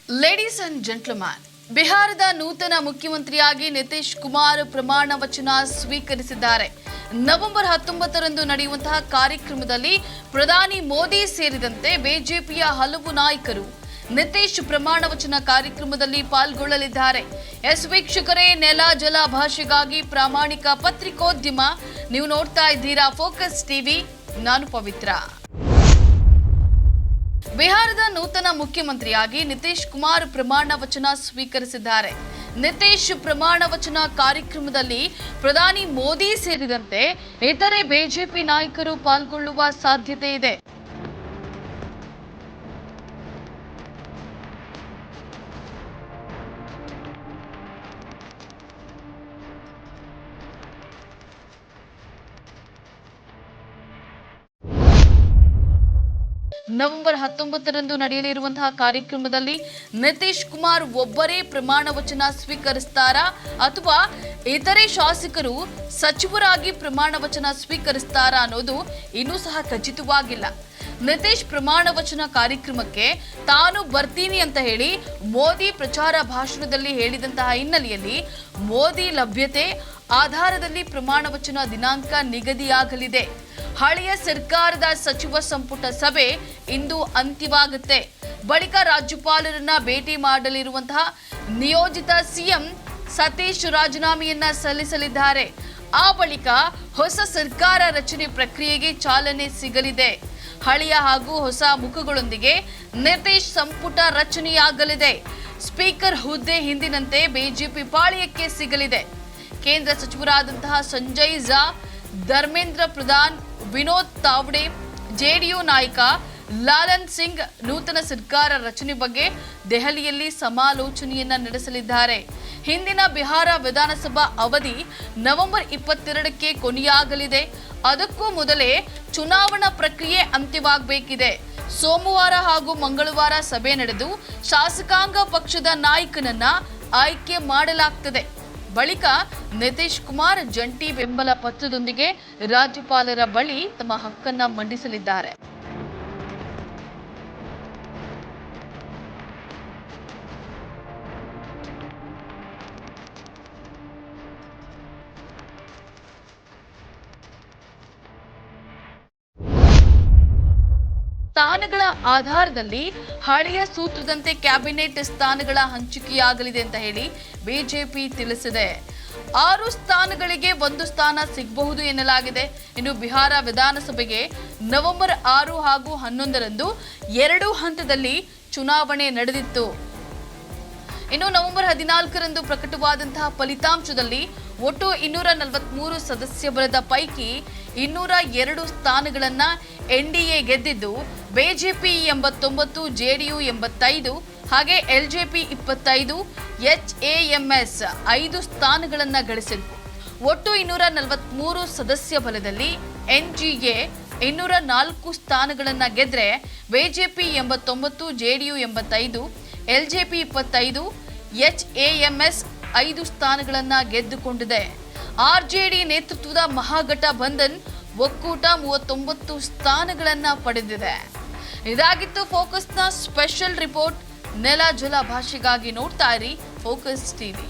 Ladies and gentleman, ಬಿಹಾರದ ನೂತನ ಮುಖ್ಯಮಂತ್ರಿಯಾಗಿ ನಿತೀಶ್ ಕುಮಾರ್ ಪ್ರಮಾಣ ವಚನ ಸ್ವೀಕರಿಸಿದ್ದಾರೆ. ನವೆಂಬರ್ 19ರಂದು ನಡೆಯುವಂತಹ ಕಾರ್ಯಕ್ರಮದಲ್ಲಿ ಪ್ರಧಾನಿ ಮೋದಿ ಸೇರಿದಂತೆ ಬಿಜೆಪಿಯ ಹಲವು ನಾಯಕರು ನಿತೀಶ್ ಪ್ರಮಾಣ ವಚನ ಕಾರ್ಯಕ್ರಮದಲ್ಲಿ ಪಾಲ್ಗೊಳ್ಳಲಿದ್ದಾರೆ. ವೀಕ್ಷಕರೇ, ನೆಲ ಜಲ ಭಾಷೆಗಾಗಿ ಪ್ರಾಮಾಣಿಕ ಪತ್ರಿಕೋದ್ಯಮ. ನೀವು ನೋಡ್ತಾ ಇದ್ದೀರಾ ಫೋಕಸ್ ಟಿವಿ. ನಾನು ಪವಿತ್ರ. ಬಿಹಾರದ ನೂತನ ಮುಖ್ಯಮಂತ್ರಿಯಾಗಿ ನಿತೀಶ್ ಕುಮಾರ್ ಪ್ರಮಾಣ ವಚನ ಸ್ವೀಕರಿಸಿದ್ದಾರೆ. ನಿತೀಶ್ ಪ್ರಮಾಣ ವಚನ ಕಾರ್ಯಕ್ರಮದಲ್ಲಿ ಪ್ರಧಾನಿ ಮೋದಿ ಸೇರಿದಂತೆ ಇತರೆ ಬಿಜೆಪಿ ನಾಯಕರು ಪಾಲ್ಗೊಳ್ಳುವ ಸಾಧ್ಯತೆ ಇದೆ. ನವೆಂಬರ್ 19ರಂದು ನಡೆಯಲಿರುವಂತಹ ಕಾರ್ಯಕ್ರಮದಲ್ಲಿ ನಿತೀಶ್ ಕುಮಾರ್ ಒಬ್ಬರೇ ಪ್ರಮಾಣ ವಚನ ಸ್ವೀಕರಿಸುತ್ತಾರಾ ಅಥವಾ ಇತರೆ ಶಾಸಕರು ಸಚಿವರಾಗಿ ಪ್ರಮಾಣ ವಚನ ಸ್ವೀಕರಿಸುತ್ತಾರಾ ಅನ್ನೋದು ಇನ್ನೂ ಸಹ ಖಚಿತವಾಗಿಲ್ಲ. ನಿತೀಶ್ ಪ್ರಮಾಣ ವಚನ ಕಾರ್ಯಕ್ರಮಕ್ಕೆ ತಾನು ಬರ್ತೀನಿ ಅಂತ ಹೇಳಿ ಮೋದಿ ಪ್ರಚಾರ ಭಾಷಣದಲ್ಲಿ ಹೇಳಿದಂತಹ ಹಿನ್ನೆಲೆಯಲ್ಲಿ ಮೋದಿ ಲಭ್ಯತೆ ಆಧಾರದಲ್ಲಿ ಪ್ರಮಾಣ ವಚನ ದಿನಾಂಕ ನಿಗದಿಯಾಗಲಿದೆ. ಹಳೆಯ ಸರ್ಕಾರದ ಸಚಿವ ಸಂಪುಟ ಸಭೆ ಇಂದು ಅಂತ್ಯವಾಗುತ್ತೆ. ಬಳಿಕ ರಾಜ್ಯಪಾಲರನ್ನ ಭೇಟಿ ಮಾಡಲಿರುವಂತಹ ನಿಯೋಜಿತ ಸಿಎಂ ಸತೀಶ್ ರಾಜೀನಾಮೆಯನ್ನ ಸಲ್ಲಿಸಲಿದ್ದಾರೆ. ಆ ಬಳಿಕ ಹೊಸ ಸರ್ಕಾರ ರಚನೆ ಪ್ರಕ್ರಿಯೆಗೆ ಚಾಲನೆ ಸಿಗಲಿದೆ. ಹಳೆಯ ಹಾಗೂ ಹೊಸ ಮುಖಗಳೊಂದಿಗೆ ನಿತೀಶ್ ಸಂಪುಟ ರಚನೆಯಾಗಲಿದೆ. ಸ್ಪೀಕರ್ ಹುದ್ದೆ ಹಿಂದಿನಂತೆ ಬಿಜೆಪಿ ಪಾಳ್ಯಕ್ಕೆ ಸಿಗಲಿದೆ. ಕೇಂದ್ರ ಸಚಿವರಾದಂತಹ ಸಂಜಯ್ ಝಾ, ಧರ್ಮೇಂದ್ರ ಪ್ರಧಾನ್, ವಿನೋದ್ ತಾವ್ಡೆ, ಜೆಡಿಯು ನಾಯಕ ಲಾಲನ್ ಸಿಂಗ್ ನೂತನ ಸರ್ಕಾರ ರಚನೆ ಬಗ್ಗೆ ದೆಹಲಿಯಲ್ಲಿ ಸಮಾಲೋಚನೆಯನ್ನ ನಡೆಸಲಿದ್ದಾರೆ. ಹಿಂದಿನ ಬಿಹಾರ ವಿಧಾನಸಭಾ ಅವಧಿ ನವೆಂಬರ್ 22ಕ್ಕೆ ಕೊನೆಯಾಗಲಿದೆ. ಅದಕ್ಕೂ ಮೊದಲೇ ಚುನಾವಣಾ ಪ್ರಕ್ರಿಯೆ ಅಂತ್ಯವಾಗಬೇಕಿದೆ. ಸೋಮವಾರ ಹಾಗೂ ಮಂಗಳವಾರ ಸಭೆ ನಡೆದು ಶಾಸಕಾಂಗ ಪಕ್ಷದ ನಾಯಕನನ್ನ ಆಯ್ಕೆ ಮಾಡಲಾಗ್ತದೆ. ಬಳಿಕ ನಿತೀಶ್ ಕುಮಾರ್ ಜಂಟಿ ಬೆಂಬಲ ಪತ್ರದೊಂದಿಗೆ ರಾಜ್ಯಪಾಲರ ಬಳಿ ತಮ್ಮ ಹಕ್ಕನ್ನ ಮಂಡಿಸಲಿದ್ದಾರೆ. ಸ್ಥಾನಗಳ ಆಧಾರದಲ್ಲಿ ಹಳೆಯ ಸೂತ್ರದಂತೆ ಕ್ಯಾಬಿನೆಟ್ ಸ್ಥಾನಗಳ ಹಂಚಿಕೆಯಾಗಲಿದೆ ಅಂತ ಹೇಳಿ ಬಿಜೆಪಿ ತಿಳಿಸಿದೆ. 6 ಸ್ಥಾನಗಳಿಗೆ 1 ಸ್ಥಾನ ಸಿಗಬಹುದು ಎನ್ನಲಾಗಿದೆ. ಇನ್ನು ಬಿಹಾರ ವಿಧಾನಸಭೆಗೆ ನವೆಂಬರ್ 6 ಹಾಗೂ 11ರಂದು 2 ಹಂತದಲ್ಲಿ ಚುನಾವಣೆ ನಡೆದಿತ್ತು. ಇನ್ನು ನವೆಂಬರ್ 14ರಂದು ಪ್ರಕಟವಾದಂತಹ ಫಲಿತಾಂಶದಲ್ಲಿ ಒಟ್ಟು 243 ಸದಸ್ಯ ಬಲದ ಪೈಕಿ 202 ಸ್ಥಾನಗಳನ್ನ ಎನ್ಡಿಎ ಗೆದ್ದಿದ್ದು, ಬಿಜೆಪಿ 89, ಜೆಡಿಯು 85, ಹಾಗೆ ಎಲ್ಜೆಪಿ 25, ಎಚ್ಎಎಂಎಸ್ 5 ಸ್ಥಾನಗಳನ್ನ ಗಳಿಸಿದ್ವು. ಒಟ್ಟು 243 ಸದಸ್ಯ ಬಲದಲ್ಲಿ ಎನ್ಜಿಎ 204 ಸ್ಥಾನಗಳನ್ನ ಗೆದ್ರೆ ಬಿಜೆಪಿ 89, ಜೆಡಿಯು 85, ಎಲ್ಜೆಪಿ 25, ಎಚ್ಎಎಂಎಸ್ 5 ಸ್ಥಾನಗಳನ್ನ ಗೆದ್ದುಕೊಂಡಿದೆ. ಆರ್ಜೆಡಿ ನೇತೃತ್ವದ ಮಹಾಗಠಬಂಧನ್ ಒಕ್ಕೂಟ 39 ಸ್ಥಾನಗಳನ್ನ ಪಡೆದಿದೆ. ಇದಾಗಿತ್ತು ಫೋಕಸ್ನ ಸ್ಪೆಷಲ್ ರಿಪೋರ್ಟ್. ನೆಲ ಜಲ ಭಾಷೆಗಾಗಿ ನೋಡ್ತಾ ಇರಿ ಫೋಕಸ್ ಟಿವಿ.